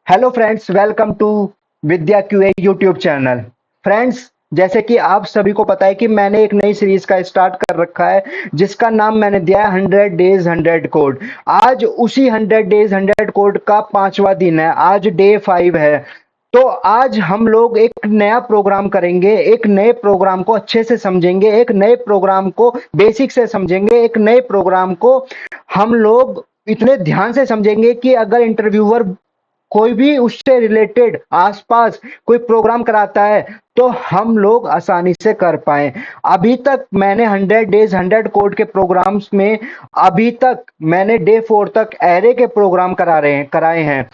Hello friends, welcome to Vidya QA YouTube channel. Friends, जैसे कि आप सभी को पता है कि मैंने एक नई सीरीज का स्टार्ट कर रखा है जिसका नाम मैंने दिया है 100 डेज 100 कोड। आज उसी 100 डेज 100 कोड का 5वां दिन है। आज डे 5 है। तो आज हम लोग एक नया प्रोग्राम करेंगे, एक नए प्रोग्राम को अच्छे से समझेंगे, एक नए प्रोग्राम को बेसिक से समझेंगे, एक नए प्रोग्राम को हम लोग इतने ध्यान से समझेंगे कि अगर इंटरव्यूअर कोई भी उससे रिलेटेड आसपास कोई प्रोग्राम कराता है तो हम लोग आसानी से कर पाए। अभी तक मैंने 100 डेज 100 कोड के प्रोग्राम्स में अभी तक मैंने डे 4 तक एरे के प्रोग्राम कराए हैं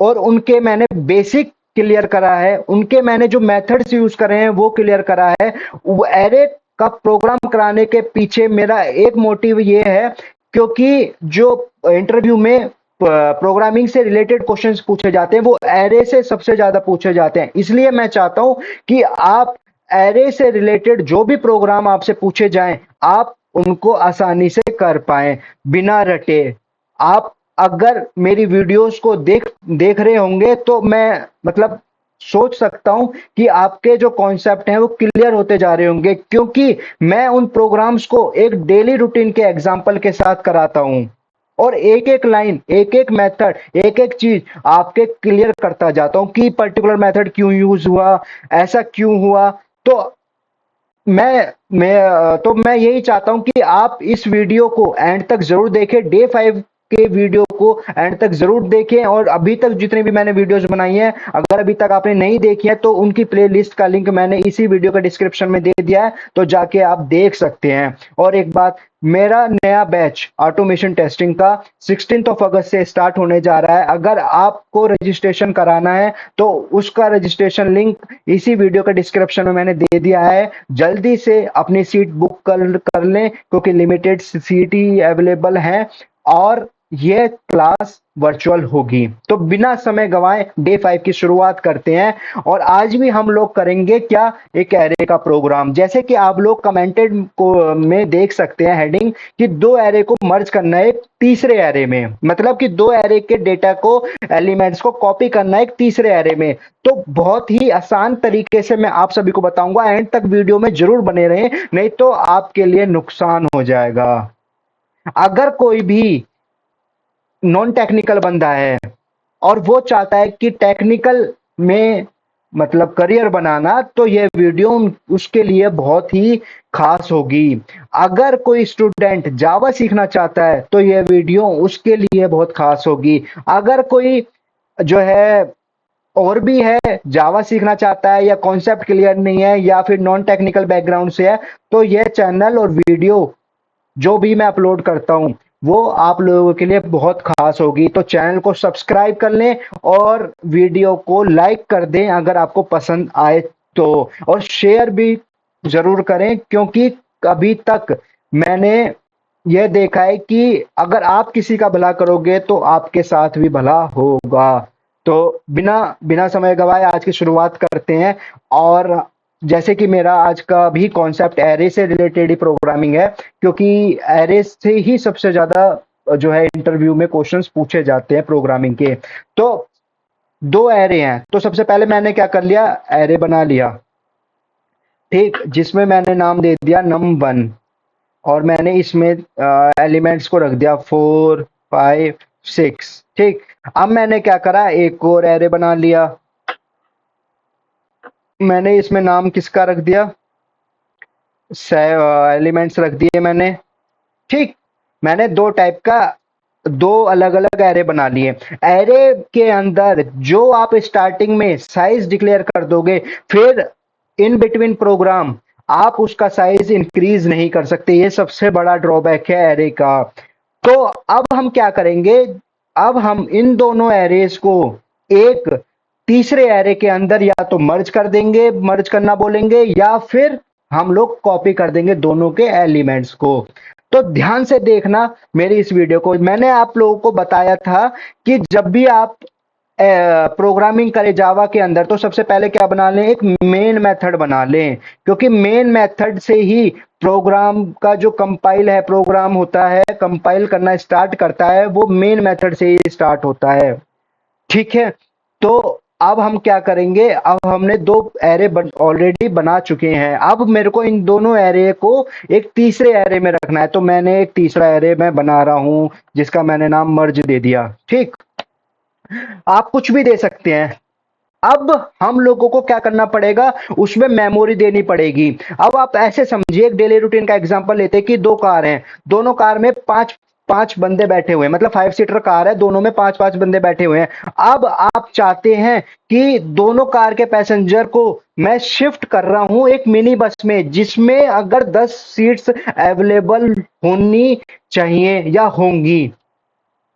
और उनके मैंने बेसिक क्लियर करा है, उनके मैंने जो मेथड्स यूज करे हैं वो क्लियर करा है। वो एरे का प्रोग्राम कराने के पीछे मेरा एक मोटिव ये है क्योंकि जो इंटरव्यू में प्रोग्रामिंग से रिलेटेड क्वेश्चंस पूछे जाते हैं वो एरे से सबसे ज्यादा पूछे जाते हैं। इसलिए मैं चाहता हूं कि आप एरे से रिलेटेड जो भी प्रोग्राम आपसे पूछे जाएं आप उनको आसानी से कर पाएं बिना रटे। आप अगर मेरी वीडियोस को देख देख रहे होंगे तो मैं मतलब सोच सकता हूं कि आपके जो कॉन्सेप्ट हैं वो क्लियर होते जा रहे होंगे, क्योंकि मैं उन प्रोग्राम्स को एक डेली रूटीन के एग्जाम्पल के साथ कराता हूं और एक एक लाइन, एक एक मेथड, एक एक चीज आपके क्लियर करता जाता हूं कि पर्टिकुलर मेथड क्यों यूज हुआ, ऐसा क्यों हुआ। तो मैं यही चाहता हूं कि आप इस वीडियो को एंड तक जरूर देखें। डे 5 के वीडियो को एंड तक जरूर देखें और अभी तक जितने भी मैंने वीडियोस बनाई हैं अगर अभी तक आपने नहीं देखी है तो उनकी प्लेलिस्ट का लिंक मैंने इसी वीडियो के डिस्क्रिप्शन में दे दिया है, तो जाके आप देख सकते हैं। और एक बात, मेरा नया बैच ऑटोमेशन टेस्टिंग का 16 ऑफ अगस्त से स्टार्ट होने जा रहा है। अगर आपको रजिस्ट्रेशन कराना है तो उसका रजिस्ट्रेशन लिंक इसी वीडियो के डिस्क्रिप्शन में मैंने दे दिया है। जल्दी से अपनी सीट बुक कर लें क्योंकि लिमिटेड सीट ही अवेलेबल है और यह क्लास वर्चुअल होगी। तो बिना समय गवाए डे 5 की शुरुआत करते हैं और आज भी हम लोग करेंगे क्या, एक एरे का प्रोग्राम। जैसे कि आप लोग कमेंटेड को में देख सकते हैं हेडिंग कि दो एरे को मर्ज करना है एक तीसरे एरे में, मतलब कि दो एरे के डेटा को, एलिमेंट्स को कॉपी करना है एक तीसरे एरे में। तो बहुत ही आसान तरीके से मैं आप सभी को बताऊंगा, एंड तक वीडियो में जरूर बने रहें नहीं तो आपके लिए नुकसान हो जाएगा। अगर कोई भी नॉन टेक्निकल बंदा है और वो चाहता है कि टेक्निकल में मतलब करियर बनाना, तो यह वीडियो उसके लिए बहुत ही खास होगी। अगर कोई स्टूडेंट जावा सीखना चाहता है तो यह वीडियो उसके लिए बहुत खास होगी। अगर कोई जो है और भी है, जावा सीखना चाहता है या कॉन्सेप्ट क्लियर नहीं है या फिर नॉन टेक्निकल बैकग्राउंड से है, तो यह चैनल और वीडियो जो भी मैं अपलोड करता हूं वो आप लोगों के लिए बहुत खास होगी। तो चैनल को सब्सक्राइब कर लें और वीडियो को लाइक कर दें अगर आपको पसंद आए तो, और शेयर भी जरूर करें क्योंकि अभी तक मैंने यह देखा है कि अगर आप किसी का भला करोगे तो आपके साथ भी भला होगा। तो बिना बिना समय गवाए आज की शुरुआत करते हैं। और जैसे कि मेरा आज का भी कॉन्सेप्ट एरे से रिलेटेड ही प्रोग्रामिंग है, क्योंकि एरे से ही सबसे ज्यादा जो है इंटरव्यू में क्वेश्चंस पूछे जाते हैं प्रोग्रामिंग के। तो दो एरे हैं, तो सबसे पहले मैंने क्या कर लिया, एरे बना लिया, ठीक, जिसमें मैंने नाम दे दिया num1 और मैंने इसमें एलिमेंट्स को रख दिया 4 5 6, ठीक। अब मैंने क्या करा, एक और एरे बना लिया, मैंने इसमें नाम किसका रख दिया, एलिमेंट्स रख दिए मैंने, ठीक। मैंने दो टाइप का, दो अलग अलग एरे बना लिए। एरे के अंदर जो आप स्टार्टिंग में साइज डिक्लेयर कर दोगे, फिर इन बिटवीन प्रोग्राम आप उसका साइज इंक्रीज नहीं कर सकते। ये सबसे बड़ा ड्रॉबैक है एरे का। तो अब हम क्या करेंगे, अब हम इन दोनों एरेज को एक तीसरे एरे के अंदर या तो मर्ज कर देंगे, मर्ज करना बोलेंगे, या फिर हम लोग कॉपी कर देंगे दोनों के एलिमेंट्स को। तो ध्यान से देखना मेरी इस वीडियो को। मैंने आप लोगों को बताया था कि जब भी आप प्रोग्रामिंग करें जावा के अंदर तो सबसे पहले क्या बना लें, एक मेन मेथड बना लें, क्योंकि मेन मेथड से ही प्रोग्राम का जो कंपाइल है, प्रोग्राम होता है कंपाइल करना स्टार्ट करता है, वो मेन मेथड से ही स्टार्ट होता है, ठीक है। तो अब हम क्या करेंगे, अब हमने दो एरे ऑलरेडी बना चुके हैं, अब मेरे को इन दोनों एरे को एक तीसरे एरे में रखना है। तो मैंने एक तीसरा एरे मैं बना रहा हूं जिसका मैंने नाम मर्ज दे दिया। ठीक, आप कुछ भी दे सकते हैं। अब हम लोगों को क्या करना पड़ेगा, उसमें मेमोरी देनी पड़ेगी। अब आप ऐसे समझिए, एक डेली रूटीन का एग्जांपल लेते हैं कि दो कार हैं, दोनों कार में पांच पांच बंदे बैठे हुए हैं, मतलब 5 सीटर कार है, दोनों में पांच पांच बंदे बैठे हुए हैं। अब आप चाहते हैं कि दोनों कार के पैसेंजर को मैं शिफ्ट कर रहा हूं एक मिनी बस में, जिसमें अगर 10 सीट्स अवेलेबल होनी चाहिए या होंगी।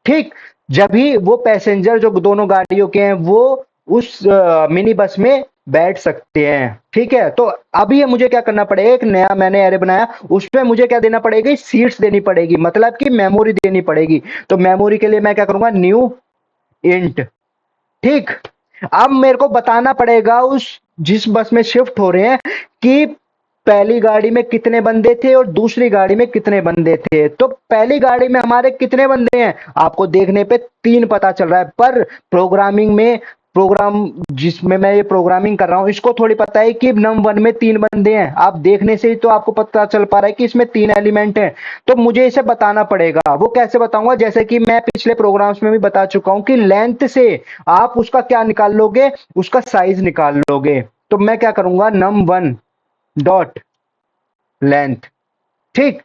ठीक, जब भी वो पैसेंजर जो दोनों गाड़ियों के हैं वो उस मिनी बस में बैठ सकते हैं। ठीक है, तो अभी ये मुझे क्या करना पड़ेगा, एक नया मैंने एरे बनाया, उसमें मुझे क्या देना पड़ेगा, सीट्स देनी पड़ेगी, मतलब कि मेमोरी देनी पड़ेगी। तो मेमोरी के लिए मैं क्या करूंगा, न्यू इंट। ठीक, अब मेरे को बताना पड़ेगा उस जिस बस में शिफ्ट हो रहे हैं कि पहली गाड़ी में कितने बंदे थे और दूसरी गाड़ी में कितने बंदे थे। तो पहली गाड़ी में हमारे कितने बंदे हैं, आपको देखने पे 3 पता चल रहा है, पर प्रोग्रामिंग में प्रोग्राम जिसमें मैं ये प्रोग्रामिंग कर रहा हूं इसको थोड़ी पता है कि num1 में 3 बंदे हैं। आप देखने से ही तो आपको पता चल पा रहा है कि इसमें 3 एलिमेंट हैं। तो मुझे इसे बताना पड़ेगा। वो कैसे बताऊंगा, जैसे कि मैं पिछले प्रोग्राम्स में भी बता चुका हूं कि लेंथ से आप उसका क्या निकाल लोगे, उसका साइज निकाल लोगे। तो मैं क्या करूंगा, num1 डॉट लेंथ। ठीक,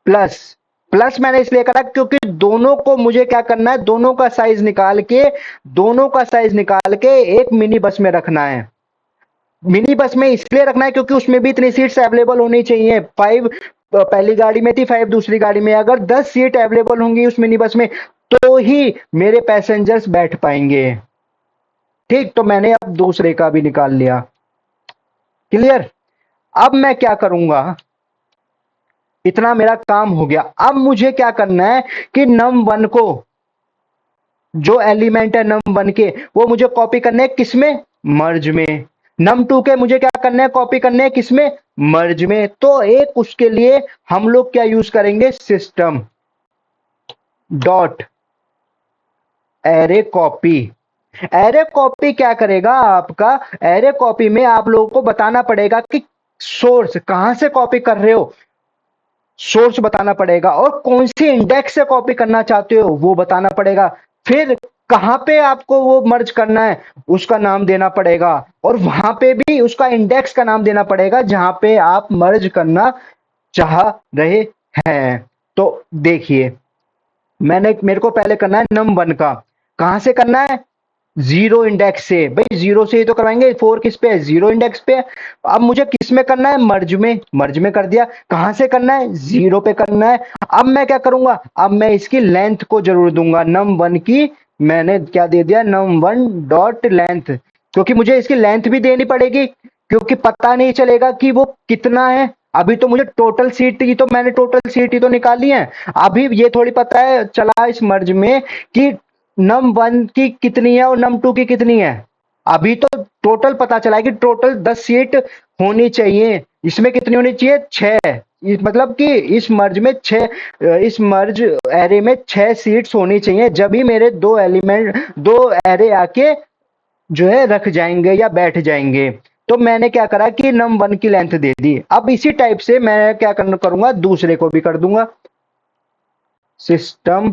प्लस प्लस मैंने इसलिए करा क्योंकि दोनों को मुझे क्या करना है, दोनों का साइज निकाल के एक मिनी बस में रखना है। मिनी बस में इसलिए रखना है क्योंकि उसमें भी इतनी सीट्स अवेलेबल होनी चाहिए। 5 पहली गाड़ी में थी, 5 दूसरी गाड़ी में, अगर 10 सीट अवेलेबल होंगी उस मिनी बस में तो ही मेरे पैसेंजर्स बैठ पाएंगे। ठीक, तो मैंने अब दूसरे का भी निकाल लिया। क्लियर। अब मैं क्या करूंगा, इतना मेरा काम हो गया। अब मुझे क्या करना है कि num1 को, जो एलिमेंट है num1 के, वो मुझे कॉपी करने हैं किसमें, मर्ज में। num2 के मुझे क्या करना है, कॉपी करने हैं किसमें, मर्ज में। तो एक उसके लिए हम लोग क्या यूज करेंगे, system dot array copy. Array copy क्या करेगा आपका, एरे कॉपी में आप लोगों को बताना पड़ेगा कि सोर्स कहां से कॉपी कर रहे हो, सोर्स बताना पड़ेगा, और कौन सी इंडेक्स से कॉपी करना चाहते हो वो बताना पड़ेगा। फिर कहां पे आपको वो मर्ज करना है उसका नाम देना पड़ेगा, और वहां पे भी उसका इंडेक्स का नाम देना पड़ेगा जहां पे आप मर्ज करना चाह रहे हैं। तो देखिए, मेरे को पहले करना है num1 का, कहां से करना है, जीरो इंडेक्स से। भाई जीरो से ही तो करवाएंगे, 4 किस पे है, जीरो इंडेक्स पे है। अब मुझे किस में करना है, मर्ज में, मर्ज में कर दिया। कहां से करना है, जीरो पे करना है। अब मैं क्या करूंगा, अब मैं इसकी लेंथ को जरूर दूंगा, num1 की मैंने क्या दे दिया, num1 डॉट लेंथ, क्योंकि मुझे इसकी लेंथ भी देनी पड़ेगी, क्योंकि पता नहीं चलेगा कि वो कितना है। अभी तो मुझे टोटल सीट ही तो मैंने टोटल सीट ही तो निकाली है। अभी ये थोड़ी पता है चला इस मर्ज में कि num1 की कितनी है और num2 की कितनी है। अभी तो टोटल पता चला है कि टोटल 10 सीट होनी चाहिए। इसमें कितनी होनी चाहिए, 6। मतलब कि इस मर्ज में 6, इस मर्ज एरे में 6 सीट्स होनी चाहिए, जब भी मेरे दो एरे आके जो है रख जाएंगे या बैठ जाएंगे। तो मैंने क्या करा कि num1 की लेंथ दे दी। अब इसी टाइप से मैं क्या करूंगा, दूसरे को भी कर दूंगा, सिस्टम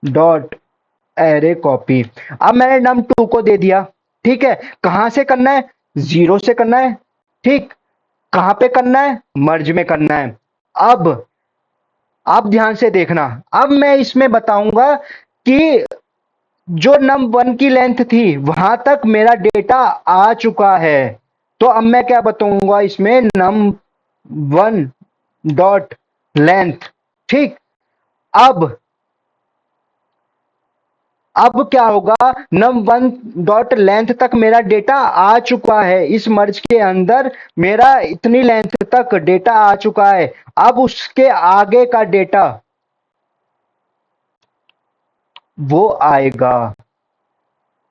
डॉट एरे कॉपी। अब मैंने num2 को दे दिया। ठीक है, कहां से करना है, जीरो से करना है। ठीक, कहां पे करना है, मर्ज में करना है। अब आप ध्यान से देखना, अब मैं इसमें बताऊंगा कि जो num1 की लेंथ थी वहां तक मेरा डेटा आ चुका है। तो अब मैं क्या बताऊंगा इसमें, num1 डॉट लेंथ। ठीक, अब अब क्या होगा, num1 डॉट लेंथ तक मेरा डेटा आ चुका है, इस मर्ज के अंदर मेरा इतनी लेंथ तक डेटा आ चुका है। अब उसके आगे का डेटा वो आएगा।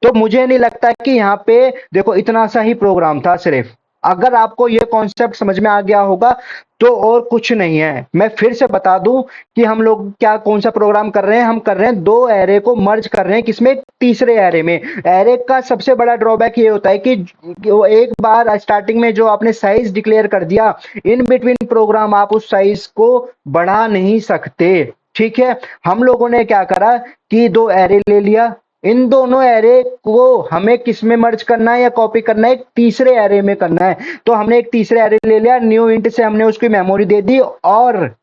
तो मुझे नहीं लगता कि यहां पे देखो, इतना सा ही प्रोग्राम था सिर्फ। अगर आपको ये कॉन्सेप्ट समझ में आ गया होगा तो और कुछ नहीं है। मैं फिर से बता दूं कि हम लोग क्या कौन सा प्रोग्राम कर रहे हैं। हम कर रहे हैं दो एरे को मर्ज कर रहे हैं, किसमें, तीसरे एरे में। एरे का सबसे बड़ा ड्रॉबैक ये होता है कि वो एक बार स्टार्टिंग में जो आपने साइज डिक्लेयर कर दिया, इन बिटवीन प्रोग्राम आप उस साइज को बढ़ा नहीं सकते। ठीक है, हम लोगों ने क्या करा कि दो एरे ले लिया, इन दोनों एरे को हमें किस में मर्ज करना है या कॉपी करना है, एक तीसरे एरे में करना है। तो हमने एक तीसरे एरे ले लिया, न्यू इंट से हमने उसकी मेमोरी दे दी, और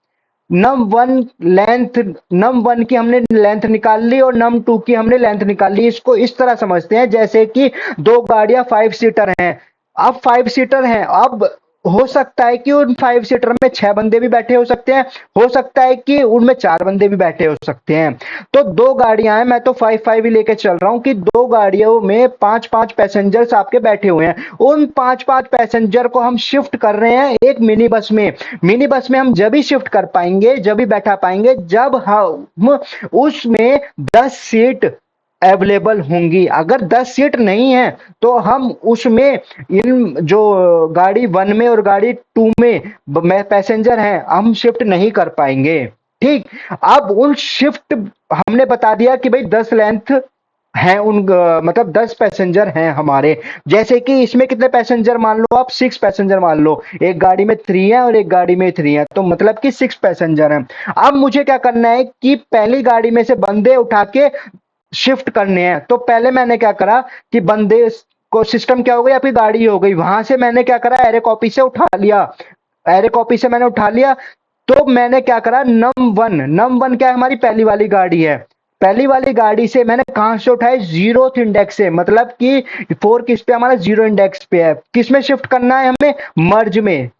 num1 की हमने लेंथ निकाल ली और num2 की हमने लेंथ निकाल ली। इसको इस तरह समझते हैं जैसे कि दो गाड़ियां 5 सीटर हैं। अब 5 सीटर हैं, अब हो सकता है कि उन 5 सीटर में 6 बंदे भी बैठे हो सकते हैं, हो सकता है कि उनमें 4 बंदे भी बैठे हो सकते हैं। तो दो गाड़ियां हैं, मैं तो 5-5 ही लेके चल रहा हूं कि दो गाड़ियों में 5-5 पैसेंजर्स आपके बैठे हुए हैं। उन 5-5 पैसेंजर को हम शिफ्ट कर रहे हैं एक मिनी बस में। मिनी बस में हम जब ही शिफ्ट कर पाएंगे, जब ही बैठा पाएंगे, जब हम उसमें 10 सीट अवेलेबल होंगी। अगर 10 सीट नहीं है तो हम उसमें इन जो गाड़ी 1 में और गाड़ी 2 में पैसेंजर हैं, हम शिफ्ट नहीं कर पाएंगे। ठीक, अब उन शिफ्ट हमने बता दिया कि भाई 10 लेंथ हैं, मतलब 10 पैसेंजर हैं हमारे। जैसे कि इसमें कितने पैसेंजर मान लो आप, 6 पैसेंजर मान लो, एक गाड़ी में 3 है और एक गाड़ी में 3 है, तो मतलब कि 6 पैसेंजर हैं। अब मुझे क्या करना है कि पहली गाड़ी में से बंदे उठा के शिफ्ट करने हैं। तो पहले मैंने क्या करा कि बंदे को, सिस्टम क्या हो गई, आपकी गाड़ी हो गई, वहां से मैंने क्या करा, एरे कॉपी से उठा लिया, एरे कॉपी से मैंने उठा लिया। तो मैंने क्या करा, नम वन क्या है, हमारी पहली वाली गाड़ी है, पहली वाली गाड़ी से मैंने कहां से उठाई, 0th इंडेक्स से, मतलब कि 4 किस पे, हमारा 0 इंडेक्स पे है। किस में शिफ्ट करना है हमें, मर्ज में।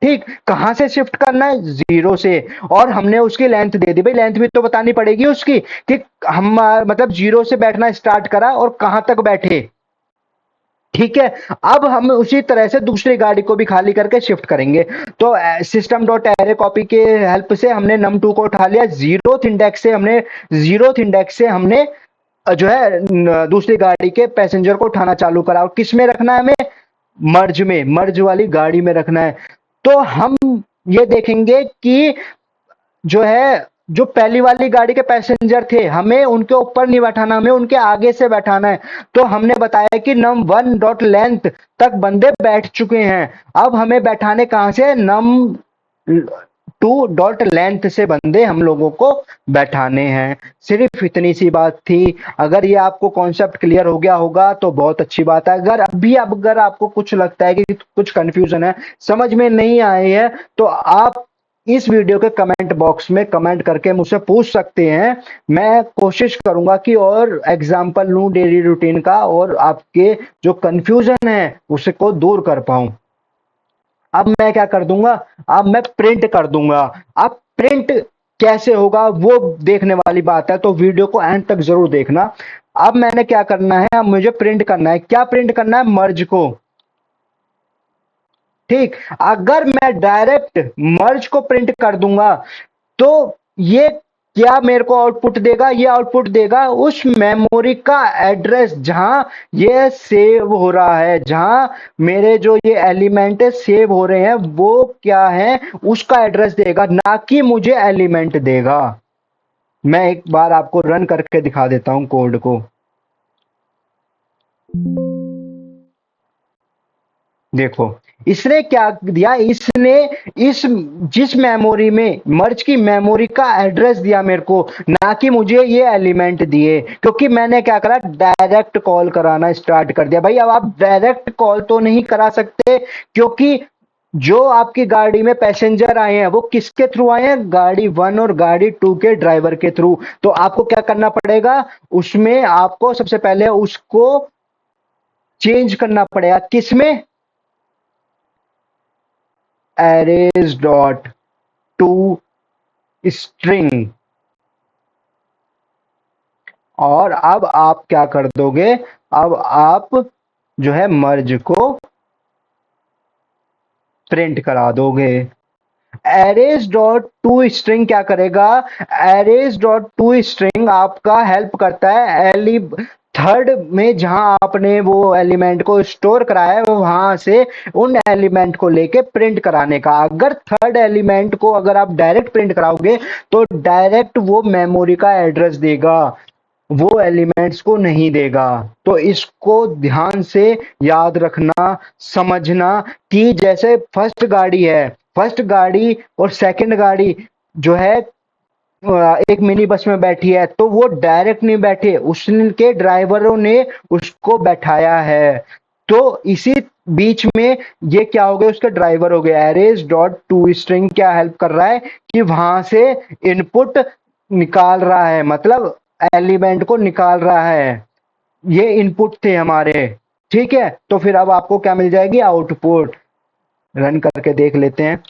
ठीक, कहां से शिफ्ट करना है, 0 से। और हमने उसकी लेंथ दे दी, भाई लेंथ भी तो बतानी पड़ेगी उसकी कि हम मतलब 0 से बैठना स्टार्ट करा और कहां तक बैठे। ठीक है, अब हम उसी तरह से दूसरी गाड़ी को भी खाली करके शिफ्ट करेंगे। तो सिस्टम डॉट एरे कॉपी के हेल्प से हमने num2 को उठा लिया, 0th इंडेक्स से हमने जो है दूसरी गाड़ी के पैसेंजर को उठाना चालू करा। और किस में रखना है हमें, मर्ज में, मर्ज वाली गाड़ी में रखना है। तो हम ये देखेंगे कि जो है, जो पहली वाली गाड़ी के पैसेंजर थे, हमें उनके ऊपर नहीं बैठाना, हमें उनके आगे से बैठाना है। तो हमने बताया कि num1 डॉट लेंथ तक बंदे बैठ चुके हैं। अब हमें बैठाने कहां से, num2 डॉट लेंथ से बंदे हम लोगों को बैठाने हैं। सिर्फ इतनी सी बात थी। अगर ये आपको कॉन्सेप्ट क्लियर हो गया होगा तो बहुत अच्छी बात है। अगर आपको कुछ लगता है कि कुछ कंफ्यूजन है, समझ में नहीं आई है, तो आप इस वीडियो के कमेंट बॉक्स में कमेंट करके मुझसे पूछ सकते हैं। मैं कोशिश करूंगा कि और एग्जाम्पल लूं डेली रूटीन का, और आपके जो कंफ्यूजन है उसको दूर कर पाऊं। अब मैं क्या कर दूंगा, अब मैं प्रिंट कर दूंगा। अब प्रिंट कैसे होगा वो देखने वाली बात है, तो वीडियो को एंड तक जरूर देखना। अब मैंने क्या करना है, अब मुझे प्रिंट करना है, क्या प्रिंट करना है, मर्ज को। ठीक, अगर मैं डायरेक्ट मर्ज को प्रिंट कर दूंगा तो ये क्या मेरे को आउटपुट देगा, ये आउटपुट देगा उस मेमोरी का एड्रेस जहां ये सेव हो रहा है, जहां मेरे जो ये एलिमेंट सेव हो रहे हैं वो क्या है, उसका एड्रेस देगा, ना कि मुझे एलिमेंट देगा। मैं एक बार आपको रन करके दिखा देता हूं कोड को। देखो, इसने क्या दिया, इसने इस जिस मेमोरी में, मर्ज की मेमोरी का एड्रेस दिया मेरे को, ना कि मुझे ये एलिमेंट दिए। क्योंकि मैंने क्या करा, डायरेक्ट कॉल कराना स्टार्ट कर दिया। भाई अब आप डायरेक्ट कॉल तो नहीं करा सकते, क्योंकि जो आपकी गाड़ी में पैसेंजर आए हैं वो किसके थ्रू आए हैं, गाड़ी 1 और गाड़ी 2 के ड्राइवर के थ्रू। तो आपको क्या करना पड़ेगा, उसमें आपको सबसे पहले उसको चेंज करना पड़ेगा, किसमें, arrays डॉट टू स्ट्रिंग। और अब आप क्या कर दोगे, अब आप जो है मर्ज को प्रिंट करा दोगे। arrays डॉट टू स्ट्रिंग क्या करेगा, arrays डॉट टू स्ट्रिंग आपका हेल्प करता है थर्ड में जहां आपने वो एलिमेंट को स्टोर कराया है वहां से उन एलिमेंट को लेके प्रिंट कराने का। अगर थर्ड एलिमेंट को अगर आप डायरेक्ट प्रिंट कराओगे तो डायरेक्ट वो मेमोरी का एड्रेस देगा, वो एलिमेंट्स को नहीं देगा। तो इसको ध्यान से याद रखना, समझना कि जैसे फर्स्ट गाड़ी है, फर्स्ट गाड़ी और सेकंड गाड़ी जो है एक मिनी बस में बैठी है तो वो डायरेक्ट नहीं बैठे, उसके ड्राइवरों ने उसको बैठाया है। तो इसी बीच में ये क्या हो गया, उसका ड्राइवर हो गया। अरेज डॉट टू स्ट्रिंग क्या हेल्प कर रहा है कि वहां से इनपुट निकाल रहा है, मतलब एलिमेंट को निकाल रहा है। ये इनपुट थे हमारे, ठीक है। तो फिर अब आपको क्या मिल जाएगी, आउटपुट। रन करके देख लेते हैं।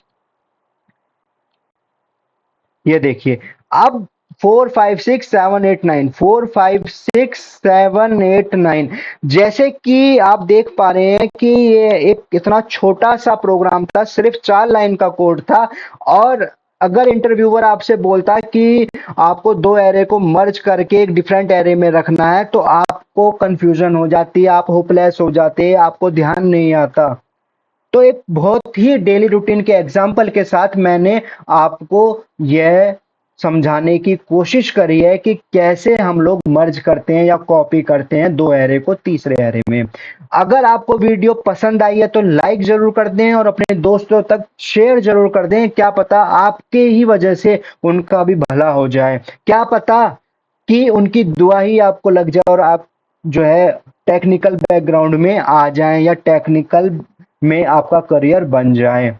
ये देखिए अब 4 5 6 7 8 9, 4 5 6 7 8 9, जैसे कि आप देख पा रहे हैं कि ये एक इतना छोटा सा प्रोग्राम था, सिर्फ 4 लाइन का कोड था। और अगर इंटरव्यूअर आपसे बोलता कि आपको दो एरे को मर्ज करके एक डिफरेंट एरे में रखना है तो आपको कंफ्यूजन हो जाती, आप होपलेस हो जाते, आपको ध्यान नहीं आता। तो एक बहुत ही डेली रूटीन के एग्जाम्पल के साथ मैंने आपको यह समझाने की कोशिश करी है कि कैसे हम लोग मर्ज करते हैं या कॉपी करते हैं दो एरे को तीसरे एरे में। अगर आपको वीडियो पसंद आई है तो लाइक जरूर कर दें और अपने दोस्तों तक शेयर जरूर कर दें। क्या पता आपके ही वजह से उनका भी भला हो जाए, क्या पता कि उनकी दुआ ही आपको लग जाए और आप जो है टेक्निकल बैकग्राउंड में आ जाएं या टेक्निकल में आपका करियर बन जाए।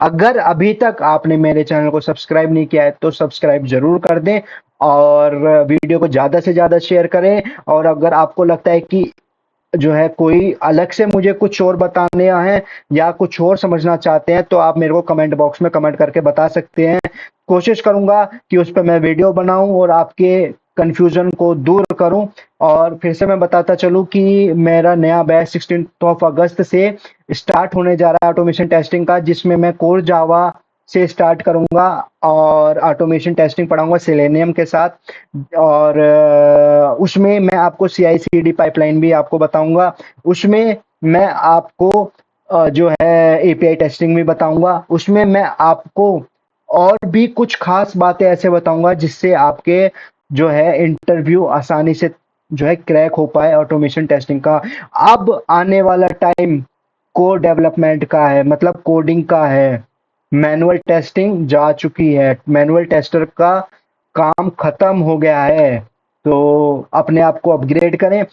अगर अभी तक आपने मेरे चैनल को सब्सक्राइब नहीं किया है तो सब्सक्राइब जरूर कर दें और वीडियो को ज्यादा से ज्यादा शेयर करें। और अगर आपको लगता है कि जो है कोई अलग से मुझे कुछ और बताने है या कुछ और समझना चाहते हैं तो आप मेरे को कमेंट बॉक्स में कमेंट करके बता सकते हैं। कोशिश करूंगा कि उस पर मैं वीडियो बनाऊं और आपके कंफ्यूजन को दूर करूं। और फिर से मैं बताता चलूं कि मेरा नया बैच 16 अगस्त से स्टार्ट होने जा रहा है ऑटोमेशन टेस्टिंग का, जिसमें मैं कोर जावा से स्टार्ट करूंगा और ऑटोमेशन टेस्टिंग पढ़ाऊंगा सेलेनियम के साथ। और उसमें मैं आपको CI/CD पाइपलाइन भी आपको बताऊंगा। उसमें मैं आपको जो है API टेस्टिंग भी बताऊंगा। उसमें मैं आपको और भी कुछ खास बातें ऐसे बताऊंगा जिससे आपके जो है इंटरव्यू आसानी से जो है क्रैक हो पाए ऑटोमेशन टेस्टिंग का। अब आने वाला टाइम कोड डेवलपमेंट का है, मतलब कोडिंग का है। मैनुअल टेस्टिंग जा चुकी है, मैनुअल टेस्टर का काम खत्म हो गया है। तो अपने आप को अपग्रेड करें,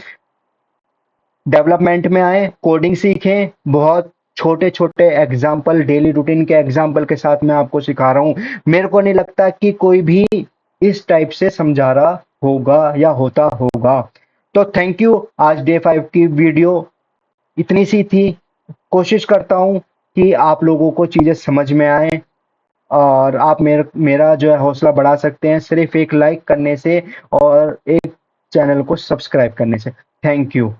डेवलपमेंट में आए, कोडिंग सीखें। बहुत छोटे छोटे एग्जाम्पल, डेली रूटीन के एग्जाम्पल के साथ मैं आपको सिखा रहा हूँ। मेरे को नहीं लगता कि कोई भी इस टाइप से समझा रहा होगा या होता होगा। तो थैंक यू। आज डे 5 की वीडियो इतनी सी थी। कोशिश करता हूँ कि आप लोगों को चीजें समझ में आए और आप मेरा जो है हौसला बढ़ा सकते हैं सिर्फ एक लाइक करने से और एक चैनल को सब्सक्राइब करने से। Thank you.